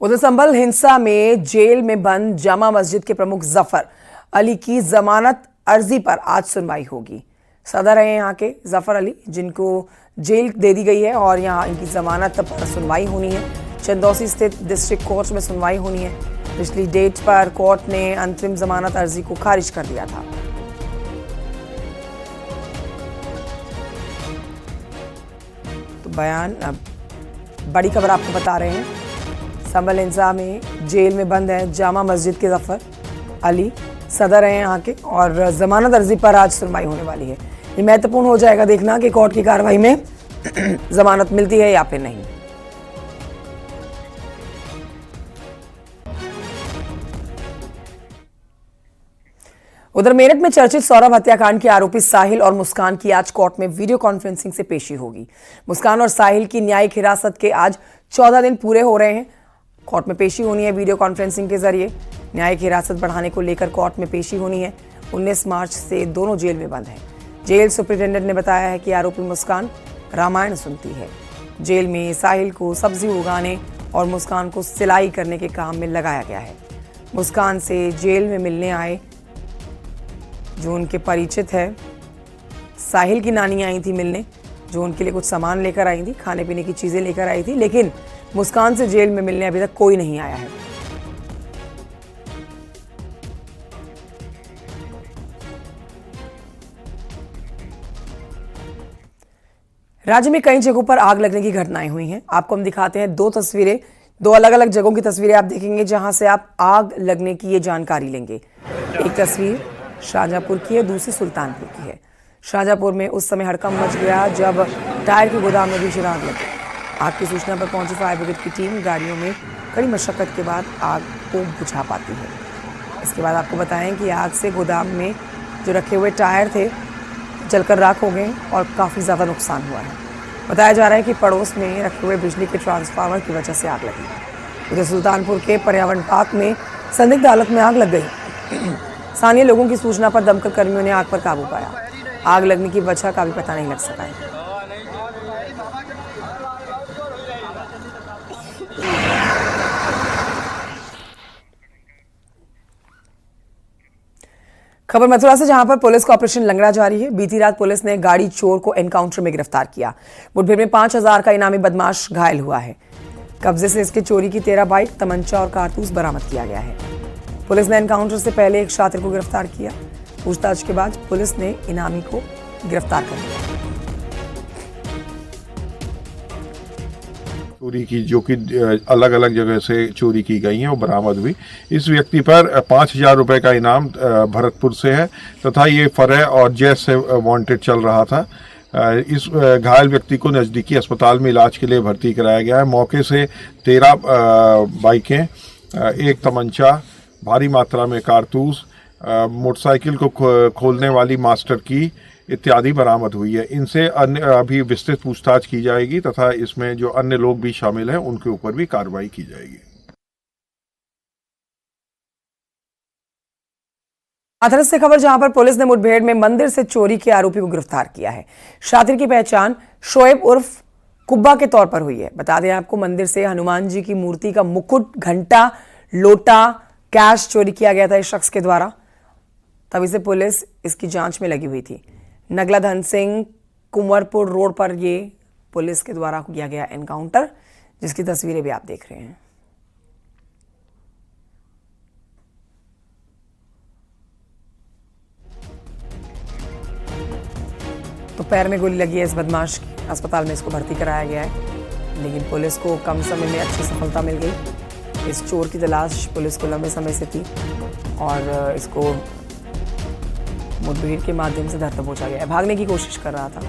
उधर संभल हिंसा में जेल में बंद जामा मस्जिद के प्रमुख जफर अली की जमानत अर्जी पर आज सुनवाई होगी। सदर हैं यहाँ के जफर अली, जिनको जेल दे दी गई है और यहाँ इनकी जमानत पर सुनवाई होनी है। चंदौसी स्थित डिस्ट्रिक्ट कोर्ट में सुनवाई होनी है। पिछली डेट पर कोर्ट ने अंतरिम जमानत अर्जी को खारिज कर दिया था। तो बयान, बड़ी खबर आपको बता रहे हैं। संभल हिंसा में जेल में बंद है जामा मस्जिद के जफर अली, सदर हैं यहाँ के, और जमानत अर्जी पर आज सुनवाई होने वाली है। ये महत्वपूर्ण हो जाएगा देखना कि कोर्ट की कार्रवाई में जमानत मिलती है या फिर नहीं। उधर मेरठ में चर्चित सौरभ हत्याकांड के आरोपी साहिल और मुस्कान की आज कोर्ट में वीडियो कॉन्फ्रेंसिंग से पेशी होगी। मुस्कान और साहिल की न्यायिक हिरासत के आज 14 दिन पूरे हो रहे हैं। कोर्ट में पेशी होनी है वीडियो कॉन्फ्रेंसिंग के जरिए। न्यायिक हिरासत बढ़ाने को लेकर कोर्ट में पेशी होनी है। 19 मार्च से दोनों जेल में बंद हैं। जेल सुपरिटेंडेंट ने बताया है कि आरोपी मुस्कान रामायण सुनती है। जेल में साहिल को सब्जी उगाने और मुस्कान को सिलाई करने के काम में लगाया गया है। मुस्कान से जेल में मिलने आए जो उनके परिचित है, साहिल की नानी आई थी मिलने, जो उनके लिए कुछ सामान लेकर आई थी, खाने पीने की चीजें लेकर आई थी, लेकिन मुस्कान से जेल में मिलने अभी तक कोई नहीं आया है। राज्य में कई जगहों पर आग लगने की घटनाएं हुई हैं। आपको हम दिखाते हैं दो तस्वीरें, दो अलग अलग जगहों की तस्वीरें आप देखेंगे जहां से आप आग लगने की ये जानकारी लेंगे। एक तस्वीर शाहजहांपुर की है, दूसरी सुल्तानपुर की है। शाहजहांपुर में उस समय हड़कंप मच गया जब टायर के गोदाम में भीषण आग लगी। आग की सूचना पर पहुंची फायर ब्रिगेड की टीम गाड़ियों में कड़ी मशक्कत के बाद आग को बुझा पाती है। इसके बाद आपको बताएं कि आग से गोदाम में जो रखे हुए टायर थे जलकर राख हो गए और काफ़ी ज़्यादा नुकसान हुआ है। बताया जा रहा है कि पड़ोस में रखे हुए बिजली के ट्रांसफार्मर की वजह से आग लगी। उधर सुल्तानपुर के पर्यावरण पार्क में संदिग्ध हालत में आग लग गई। स्थानीय लोगों की सूचना पर दमकल कर्मियों ने आग पर काबू पाया। आग लगने की वजह का भी पता नहीं लग सका है। खबर मथुरा से, जहां पर पुलिस का ऑपरेशन लंगड़ा जारी है। बीती रात पुलिस ने गाड़ी चोर को एनकाउंटर में गिरफ्तार किया। मुठभेड़ में 5000 का इनामी बदमाश घायल हुआ है। कब्जे से इसके चोरी की 13 बाइक, तमंचा और कारतूस बरामद किया गया है। पुलिस ने एनकाउंटर से पहले एक छात्र को गिरफ्तार किया। पूछताछ के बाद पुलिस ने इनामी को गिरफ्तार कर लिया। चोरी की जो कि अलग अलग जगह से चोरी की गई हैं वो बरामद हुई। इस व्यक्ति पर 5000 रुपए का इनाम भरतपुर से है तथा ये फरह और जैस से वांटेड चल रहा था। इस घायल व्यक्ति को नज़दीकी अस्पताल में इलाज के लिए भर्ती कराया गया है। मौके से 13 बाइकें, एक तमंचा, भारी मात्रा में कारतूस, मोटरसाइकिल को खोलने वाली मास्टर की इत्यादि बरामद हुई है। इनसे अन्य अभी विस्तृत पूछताछ की जाएगी तथा इसमें जो अन्य लोग भी शामिल हैं उनके ऊपर भी कार्रवाई की जाएगी। हाथरस से खबर, जहां पर पुलिस ने मुठभेड़ में मंदिर से चोरी के आरोपी को गिरफ्तार किया है। शातिर की पहचान शोएब उर्फ कुब्बा के तौर पर हुई है। बता दें आपको, मंदिर से हनुमान जी की मूर्ति का मुकुट, घंटा, लोटा, कैश चोरी किया गया था इस शख्स के द्वारा। तभी से पुलिस इसकी जांच में लगी हुई थी। नगला धन सिंह कुंवरपुर रोड पर ये पुलिस के द्वारा किया गया एनकाउंटर, जिसकी तस्वीरें भी आप देख रहे हैं। तो पैर में गोली लगी है इस बदमाश की। अस्पताल में इसको भर्ती कराया गया है, लेकिन पुलिस को कम समय में अच्छी सफलता मिल गई। इस चोर की तलाश पुलिस को लंबे समय से थी और इसको मुठभेड़ के माध्यम से धर दबोचा गया है। भागने की कोशिश कर रहा था।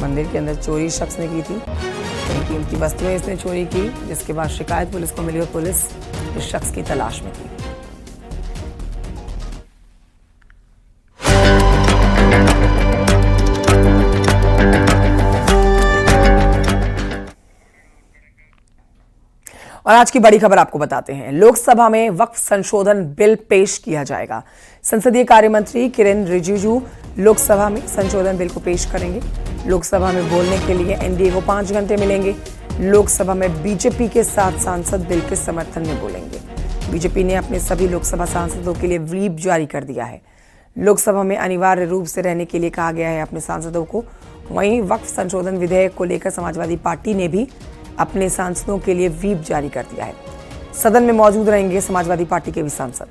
मंदिर के अंदर चोरी शख्स ने की थी। कई कीमती वस्तुएं इसने चोरी की, जिसके बाद शिकायत पुलिस को मिली और पुलिस इस शख्स की तलाश में थी। और आज की बड़ी खबर आपको बताते हैं। लोकसभा में वक्फ संशोधन बिल पेश किया जाएगा। संसदीय कार्य मंत्री किरेन रिजिजू लोकसभा में संशोधन बिल को पेश करेंगे। लोकसभा में बोलने के लिए एनडीए को 5 घंटे मिलेंगे। लोकसभा में बीजेपी के 7 सांसद बिल के समर्थन में बोलेंगे। बीजेपी ने अपने सभी लोकसभा सांसदों के लिए व्हीप जारी कर दिया है। लोकसभा में अनिवार्य रूप से रहने के लिए कहा गया है अपने सांसदों को। वहीं वक्फ संशोधन विधेयक को लेकर समाजवादी पार्टी ने भी अपने सांसदों के लिए व्हीप जारी कर दिया है। सदन में मौजूद रहेंगे समाजवादी पार्टी के भी सांसद।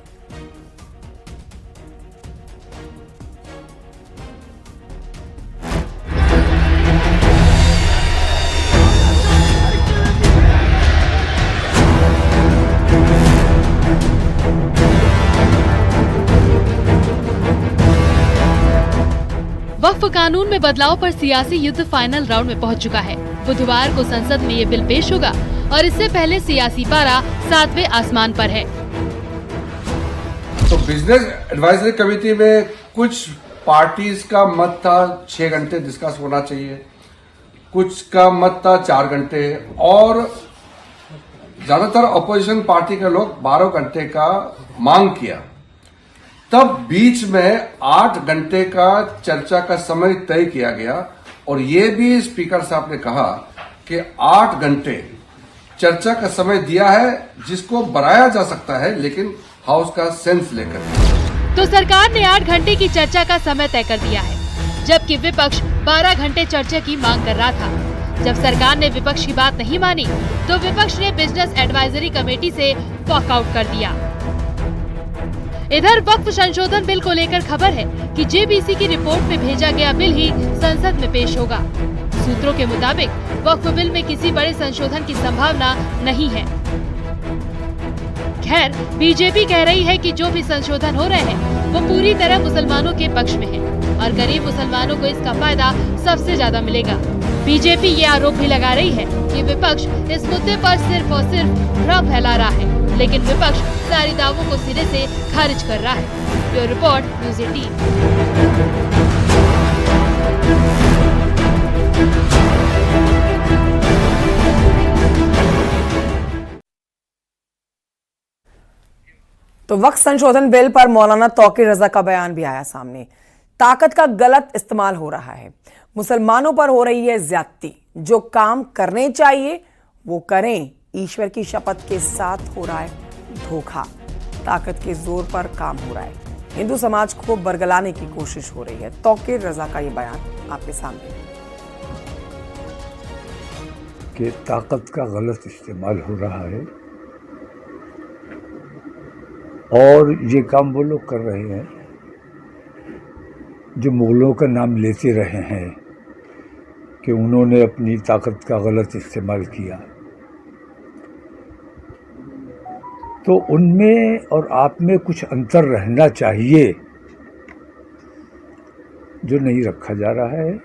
वक्फ कानून में बदलाव पर सियासी युद्ध फाइनल राउंड में पहुंच चुका है। बुधवार को संसद में ये बिल पेश होगा और इससे पहले सियासी पारा 7वें आसमान पर है। तो बिजनेस एडवाइजरी कमेटी में कुछ पार्टीज का मत था 6 घंटे डिस्कस होना चाहिए, कुछ का मत था 4 घंटे और ज्यादातर अपोजिशन पार्टी के लोग 12 घंटे का मांग किया। तब बीच में 8 घंटे का चर्चा का समय तय किया गया और ये भी स्पीकर साहब ने कहा कि 8 घंटे चर्चा का समय दिया है जिसको बढ़ाया जा सकता है, लेकिन हाउस का सेंस लेकर। तो सरकार ने 8 घंटे की चर्चा का समय तय कर दिया है, जबकि विपक्ष 12 घंटे चर्चा की मांग कर रहा था। जब सरकार ने विपक्ष की बात नहीं मानी तो विपक्ष ने बिजनेस एडवाइजरी कमेटी से वॉकआउट कर दिया। इधर वक्फ संशोधन बिल को लेकर खबर है कि जेबीसी की रिपोर्ट में भेजा गया बिल ही संसद में पेश होगा। सूत्रों के मुताबिक वक्फ बिल में किसी बड़े संशोधन की संभावना नहीं है। खैर, बीजेपी कह रही है कि जो भी संशोधन हो रहे हैं वो पूरी तरह मुसलमानों के पक्ष में है और गरीब मुसलमानों को इसका फायदा सबसे ज्यादा मिलेगा। बीजेपी ये आरोप भी लगा रही है कि विपक्ष इस मुद्दे पर सिर्फ और सिर्फ भ्रम फैला रहा है, लेकिन विपक्ष सारी दावों को सिरे से खारिज कर रहा है। Bureau report, news 18। तो वक्फ संशोधन बिल पर मौलाना तौकीर रजा का बयान भी आया सामने। ताकत का गलत इस्तेमाल हो रहा है, मुसलमानों पर हो रही है ज्यादती। जो काम करने चाहिए वो करें, ईश्वर की शपथ के साथ हो रहा है धोखा। ताकत के जोर पर काम हो रहा है, हिंदू समाज को बरगलाने की कोशिश हो रही है। तौकीर रजा का ये बयान आपके सामने कि ताकत का गलत इस्तेमाल हो रहा है और ये काम वो लोग कर रहे हैं जो मुगलों का नाम लेते रहे हैं कि उन्होंने अपनी ताकत का गलत इस्तेमाल किया। तो उनमें और आप में कुछ अंतर रहना चाहिए जो नहीं रखा जा रहा है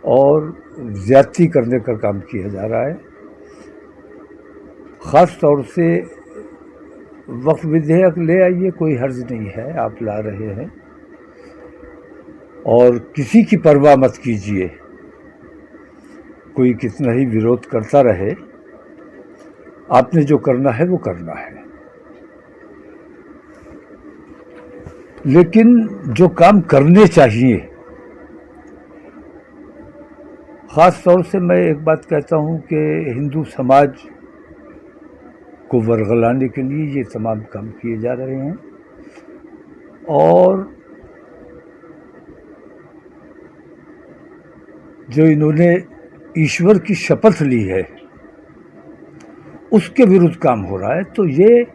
और ज़्यादती करने का काम किया जा रहा है। ख़ास तौर से वक्फ विधेयक ले आइए, कोई हर्ज नहीं है, आप ला रहे हैं और किसी की परवाह मत कीजिए, कोई कितना ही विरोध करता रहे, आपने जो करना है वो करना है। लेकिन जो काम करने चाहिए, ख़ास तौर से मैं एक बात कहता हूँ कि हिंदू समाज को वर्गलाने के लिए ये तमाम काम किए जा रहे हैं और जो इन्होंने ईश्वर की शपथ ली है उसके विरुद्ध काम हो रहा है। तो ये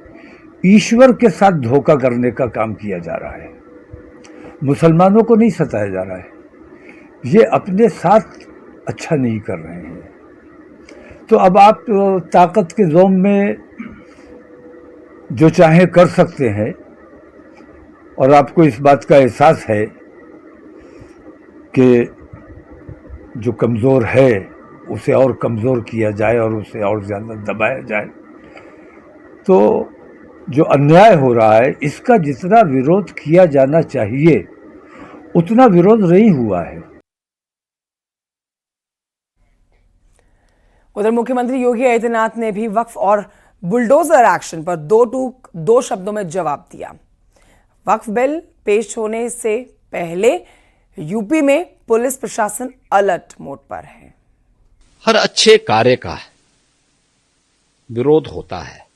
ईश्वर के साथ धोखा करने का काम किया जा रहा है, मुसलमानों को नहीं सताया जा रहा है, ये अपने साथ अच्छा नहीं कर रहे हैं। तो अब आप ताकत के जोम में जो चाहे कर सकते हैं और आपको इस बात का एहसास है कि जो कमज़ोर है उसे और कमज़ोर किया जाए और उसे और ज़्यादा दबाया जाए। तो जो अन्याय हो रहा है इसका जितना विरोध किया जाना चाहिए उतना विरोध नहीं हुआ है। उधर मुख्यमंत्री योगी आदित्यनाथ ने भी वक्फ और बुलडोजर एक्शन पर दो शब्दों में जवाब दिया। वक्फ बिल पेश होने से पहले यूपी में पुलिस प्रशासन अलर्ट मोड पर है। हर अच्छे कार्य का विरोध होता है,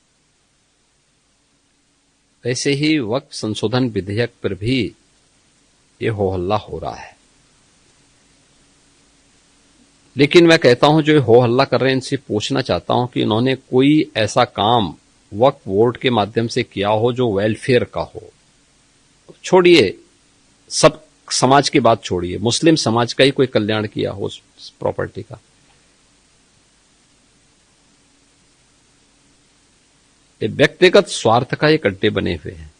वैसे ही वक्फ संशोधन विधेयक पर भी ये हो हल्ला हो रहा है। लेकिन मैं कहता हूं जो हो हल्ला कर रहे हैं इनसे पूछना चाहता हूं कि इन्होंने कोई ऐसा काम वक्फ बोर्ड के माध्यम से किया हो जो वेलफेयर का हो। छोड़िए, सब समाज की बात छोड़िए, मुस्लिम समाज का ही कोई कल्याण किया हो उस प्रॉपर्टी का। ये व्यक्तिगत स्वार्थ का एक अड्डे बने हुए हैं।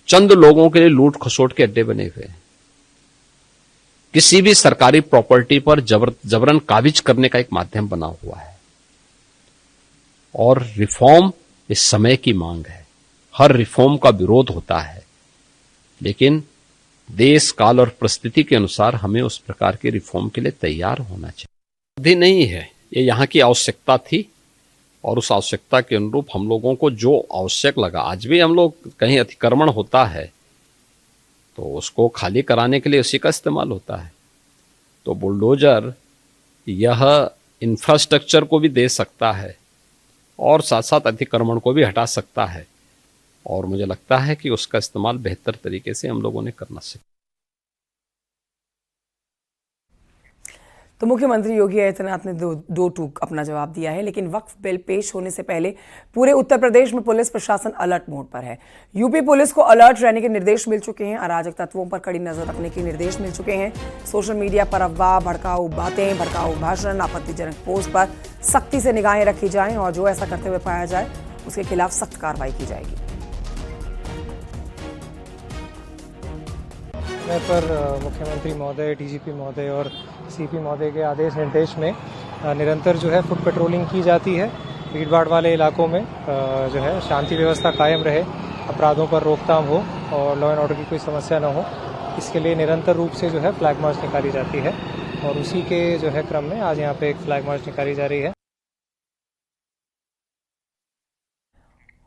चंद लोगों के लिए लूट खसोट के अड्डे बने हुए हैं। किसी भी सरकारी प्रॉपर्टी पर जबरन काबिज करने का एक माध्यम बना हुआ है। और रिफॉर्म इस समय की मांग है। हर रिफॉर्म का विरोध होता है, लेकिन देश काल और परिस्थिति के अनुसार हमें उस प्रकार के रिफॉर्म के लिए तैयार होना चाहिए। अभी नहीं है, ये यहाँ की आवश्यकता थी और उस आवश्यकता के अनुरूप हम लोगों को जो आवश्यक लगा, आज भी हम लोग कहीं अतिक्रमण होता है तो उसको खाली कराने के लिए उसी का इस्तेमाल होता है। तो बुलडोजर यह इंफ्रास्ट्रक्चर को भी दे सकता है और साथ साथ अतिक्रमण को भी हटा सकता है, और मुझे लगता है कि उसका इस्तेमाल बेहतर तरीके से हम लोगों ने करना सीखा। तो मुख्यमंत्री योगी आदित्यनाथ ने दो टूक अपना जवाब दिया है, लेकिन वक्फ बिल पेश होने से पहले पूरे उत्तर प्रदेश में पुलिस प्रशासन अलर्ट मोड पर है। यूपी पुलिस को अलर्ट रहने के निर्देश मिल चुके हैं। अराजक तत्वों पर कड़ी नजर रखने के निर्देश मिल चुके हैं। सोशल मीडिया पर अफवाह, भड़काऊ बातें, भड़काऊ भाषण, आपत्तिजनक पोस्ट पर सख्ती से निगाहें रखी जाएं और जो ऐसा करते हुए पाया जाए उसके खिलाफ सख्त कार्रवाई की जाएगी। पर मुख्यमंत्री महोदय, डीजीपी महोदय और सीपी महोदय के आदेश निर्देश में निरंतर जो है फुट पेट्रोलिंग की जाती है। भीड़भाड़ वाले इलाकों में जो है शांति व्यवस्था कायम रहे, अपराधों पर रोकथाम हो और लॉ एंड ऑर्डर की कोई समस्या न हो, इसके लिए निरंतर रूप से जो है फ्लैग मार्च निकाली जाती है। और उसी के जो है क्रम में आज यहाँ पे एक फ्लैग मार्च निकाली जा रही है।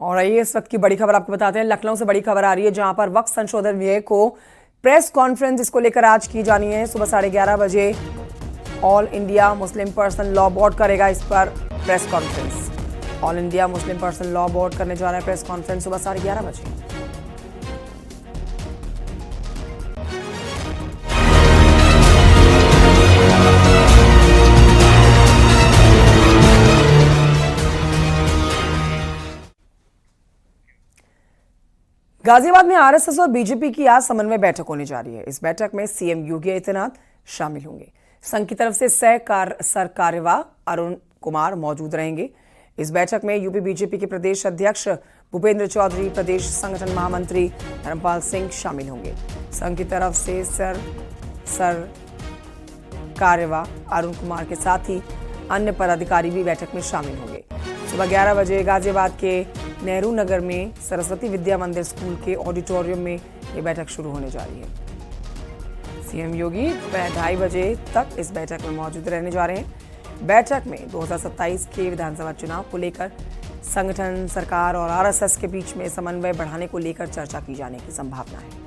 और आइए इस वक्त की बड़ी खबर आपको बताते हैं। लखनऊ से बड़ी खबर आ रही है, जहां पर वक्फ संशोधन विधेयक को प्रेस कॉन्फ्रेंस इसको लेकर आज की जानी है। सुबह 11:30 बजे all India Muslim person law board करेगा इस पर press conference. All India Muslim person law board करने जा रहा है प्रेस कॉन्फ्रेंस सुबह 11:30 बजे। गाजियाबाद में आरएसएस और बीजेपी की आज समन्वय बैठक होने जा रही है। इस बैठक में सीएम योगी आदित्यनाथ शामिल होंगे। संघ की तरफ से सरकार्यवाह अरुण कुमार मौजूद रहेंगे। इस बैठक में यूपी बीजेपी के प्रदेश अध्यक्ष भूपेंद्र चौधरी, प्रदेश संगठन महामंत्री धर्मपाल सिंह शामिल होंगे। संघ की तरफ से सरकार्यवाह अरुण कुमार के साथ ही अन्य पदाधिकारी भी बैठक में शामिल होंगे। सुबह 11 बजे गाजियाबाद के नेहरू नगर में सरस्वती विद्या मंदिर स्कूल के ऑडिटोरियम में ये बैठक शुरू होने जा रही है। सीएम योगी दोपहर 2:30 बजे तक इस बैठक में मौजूद रहने जा रहे हैं। बैठक में 2027 के विधानसभा चुनाव को लेकर संगठन, सरकार और आरएसएस के बीच में समन्वय बढ़ाने को लेकर चर्चा की जाने की संभावना है।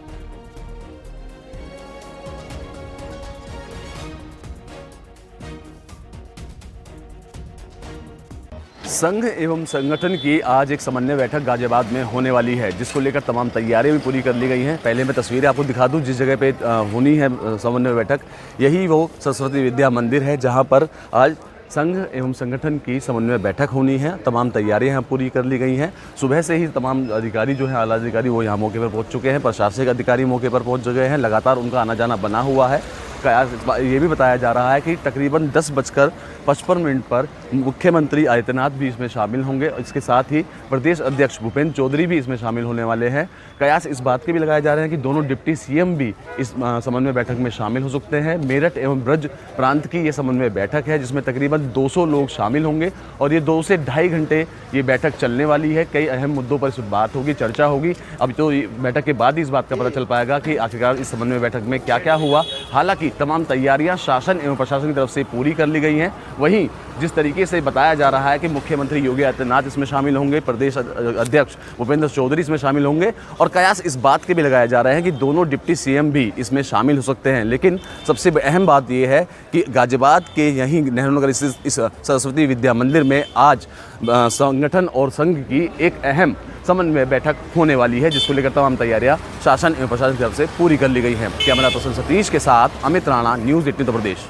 संघ एवं संगठन की आज एक समन्वय बैठक गाजियाबाद में होने वाली है, जिसको लेकर तमाम तैयारियां भी पूरी कर ली गई हैं। पहले मैं तस्वीरें आपको दिखा दूं जिस जगह पे होनी है समन्वय बैठक। यही वो सरस्वती विद्या मंदिर है जहां पर आज संघ एवं संगठन की समन्वय बैठक होनी है। तमाम तैयारियां यहाँ पूरी कर ली गई हैं। सुबह से ही तमाम अधिकारी जो हैं, आला अधिकारी, वो यहाँ मौके पर पहुँच चुके हैं। प्रशासनिक अधिकारी मौके पर पहुँच गए हैं। लगातार उनका आना जाना बना हुआ है। ये भी बताया जा रहा है कि तकरीबन 10:55 पर मुख्यमंत्री आदित्यनाथ भी इसमें शामिल होंगे। इसके साथ ही प्रदेश अध्यक्ष भूपेंद्र चौधरी भी इसमें शामिल होने वाले हैं। कयास इस बात के भी लगाए जा रहे हैं कि दोनों डिप्टी सीएम भी इस समन्वय बैठक में शामिल हो सकते हैं। मेरठ एवं ब्रज प्रांत की ये समन्वय बैठक है जिसमें तकरीबन 200 लोग शामिल होंगे और ये 2 से ढाई घंटे ये बैठक चलने वाली है। कई अहम मुद्दों पर इस बात होगी, चर्चा होगी। अब तो बैठक के बाद ही इस बात का पता चल पाएगा कि आखिरकार इस समन्वय बैठक में क्या क्या हुआ। हालांकि तमाम तैयारियां शासन एवं प्रशासन की तरफ से पूरी कर ली गई हैं। वहीं जिस तरीके से बताया जा रहा है कि मुख्यमंत्री योगी आदित्यनाथ इसमें शामिल होंगे, प्रदेश अध्यक्ष भूपेंद्र चौधरी इसमें शामिल होंगे और कयास इस बात के भी लगाए जा रहे हैं कि दोनों डिप्टी सीएम भी इसमें शामिल हो सकते हैं। लेकिन सबसे अहम बात यह है कि गाजियाबाद के यहीं नेहरू नगर स्थित इस सरस्वती विद्या मंदिर में आज संगठन और संघ की एक अहम समन्वय बैठक होने वाली है, जिसको लेकर तमाम तैयारियां शासन एवं प्रशासन की तरफ से पूरी कर ली गई हैं। कैमरा पर्सन सतीश के साथ अमित राणा, न्यूज़ 18 उत्तर प्रदेश।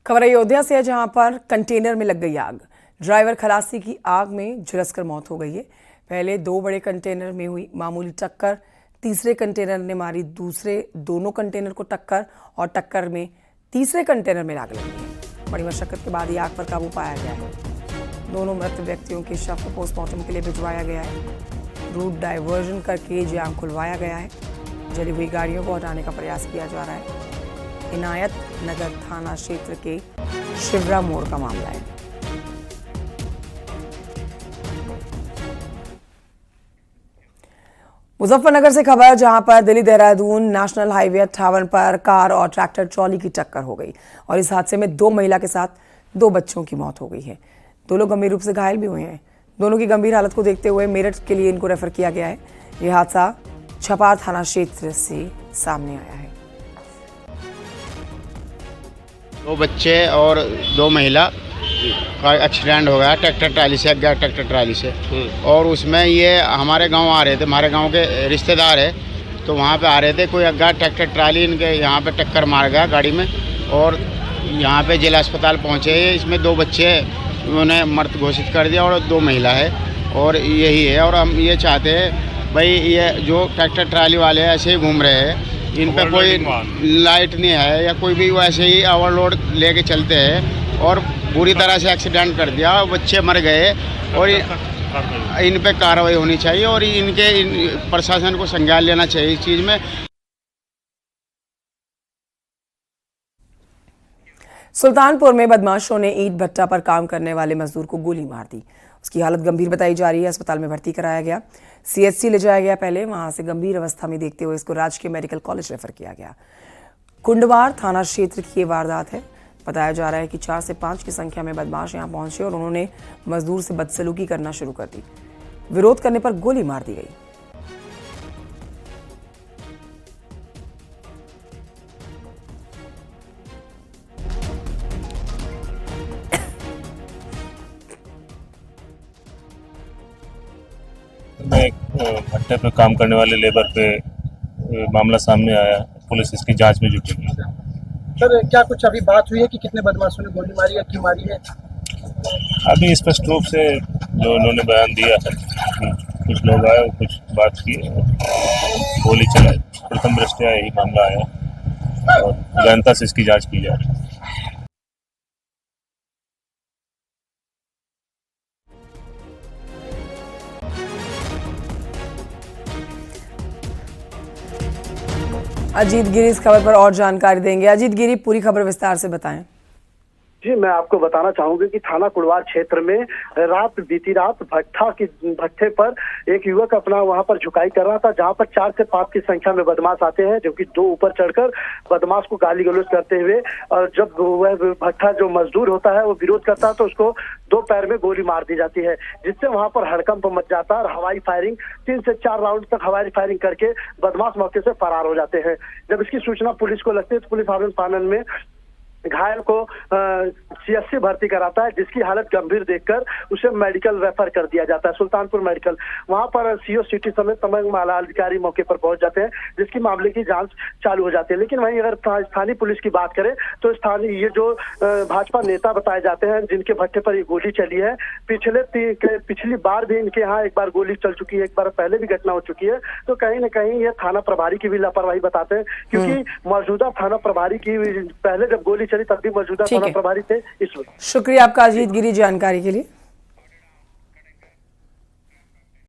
खबर अयोध्या से है, जहां पर कंटेनर में लग गई आग। ड्राइवर खलासी की आग में झुलसकर मौत हो गई है। पहले 2 बड़े कंटेनर में हुई मामूली टक्कर, तीसरे कंटेनर ने मारी दूसरे दोनों कंटेनर को टक्कर और टक्कर में तीसरे कंटेनर में आग लगी है। बड़ी मशक्कत के बाद ये आग पर काबू पाया गया है। दोनों मृत व्यक्तियों के शव को पोस्टमार्टम के लिए भिजवाया गया है। रूट डायवर्जन करके जाम खुलवाया गया है। जली हुई गाड़ियों को हटाने का प्रयास किया जा रहा है। इनायत नगर थाना क्षेत्र के शिवरा मोड़ का मामला है। मुजफ्फरनगर से खबर, जहां पर दिल्ली देहरादून नेशनल हाईवे 58 पर कार और ट्रैक्टर ट्रॉली की टक्कर हो गई और इस हादसे में 2 महिला के साथ 2 बच्चों की मौत हो गई है। 2 लोग गंभीर रूप से घायल भी हुए हैं। दोनों की गंभीर हालत को देखते हुए मेरठ के लिए इनको रेफर किया गया है। यह हादसा छपार थाना क्षेत्र से सामने आया है। 2 बच्चे और 2 महिला का एक्सीडेंट हो गया ट्रैक्टर ट्राली से, गया ट्रैक्टर ट्राली से। और उसमें ये हमारे गांव आ रहे थे, हमारे गांव के रिश्तेदार है, तो वहाँ पे आ रहे थे। कोई अग्गा ट्रैक्टर ट्राली इनके यहाँ पे टक्कर मार गया गाड़ी में और यहाँ पे जिला अस्पताल पहुँचे। इसमें 2 बच्चे उन्होंने मृत घोषित कर दिया और 2 महिला है और यही है। और हम ये चाहते हैं भाई, ये जो ट्रैक्टर ट्राली वाले ऐसे ही घूम रहे हैं, इन पे कोई लाइट नहीं है या कोई भी वैसे ही ओवरलोड लेके चलते हैं और बुरी तरह से एक्सीडेंट कर दिया, बच्चे मर गए। और इन पे कार्रवाई होनी चाहिए और प्रशासन को संज्ञान लेना चाहिए इस चीज़ में। सुल्तानपुर में बदमाशों ने ईंट भट्टा पर काम करने वाले मजदूर को गोली मार दी। उसकी हालत गंभीर बताई जा रही है। अस्पताल में भर्ती कराया गया, सीएचसी ले जाया गया। पहले वहां से गंभीर अवस्था में देखते हुए इसको राजकीय मेडिकल कॉलेज रेफर किया गया। कुंडवार थाना क्षेत्र की ये वारदात है। बताया जा रहा है कि 4 से 5 की संख्या में बदमाश यहां पहुंचे और उन्होंने मजदूर से बदसलूकी करना शुरू कर दी। विरोध करने पर गोली मार दी गई। एक भट्टे पे काम करने वाले लेबर पे मामला सामने आया। पुलिस इसकी जांच में जुटी है। सर, क्या कुछ अभी बात हुई है कि कितने बदमाशों ने गोली मारी है, क्यों मारी है? अभी स्पष्ट रूप से जो उन्होंने बयान दिया है, कुछ लोग आए और कुछ बात की, गोली चलाई। प्रथम दृष्टया यही मामला आया और गहनता से इसकी जांच की जा रही है। अजीत गिरी इस खबर पर और जानकारी देंगे। अजीत गिरी, पूरी खबर विस्तार से बताएं। जी, मैं आपको बताना चाहूंगी कि थाना कुड़वार क्षेत्र में बीती रात भट्टे पर एक युवक अपना वहां पर झुकाई कर रहा था, जहां पर 4 से 5 की संख्या में बदमाश आते हैं, जो कि 2 ऊपर चढ़कर बदमाश को गाली गलौज करते हुए, और जब वह भट्टा जो मजदूर होता है वो विरोध करता है तो उसको 2 पैर में गोली मार दी जाती है, जिससे वहां पर हड़कंप मच जाता है और हवाई फायरिंग 3 से 4 राउंड तक हवाई फायरिंग करके बदमाश मौके से फरार हो जाते हैं। जब इसकी सूचना पुलिस को लगती है तो पुलिस आनंद फानन में घायल को सीएचसी भर्ती कराता है, जिसकी हालत गंभीर देखकर उसे मेडिकल रेफर कर दिया जाता है, सुल्तानपुर मेडिकल। वहां पर सीओ सिटी समेत तमाम आला अधिकारी मौके पर पहुंच जाते हैं, जिसकी मामले की जांच चालू हो जाती है। लेकिन वहीं अगर स्थानीय पुलिस की बात करें तो स्थानीय ये जो भाजपा नेता बताए जाते हैं जिनके भट्टे पर ये गोली चली है, पिछली बार भी इनके यहाँ एक बार गोली चल चुकी है, एक बार पहले भी घटना हो चुकी है। तो कहीं न कहीं ये थाना प्रभारी की भी लापरवाही बताते हैं, क्योंकि मौजूदा थाना प्रभारी की पहले जब गोली चली तब भी मौजूदा थाना प्रभारी थे। इस वक्त शुक्रिया आपका अजीत गिरी जानकारी के लिए।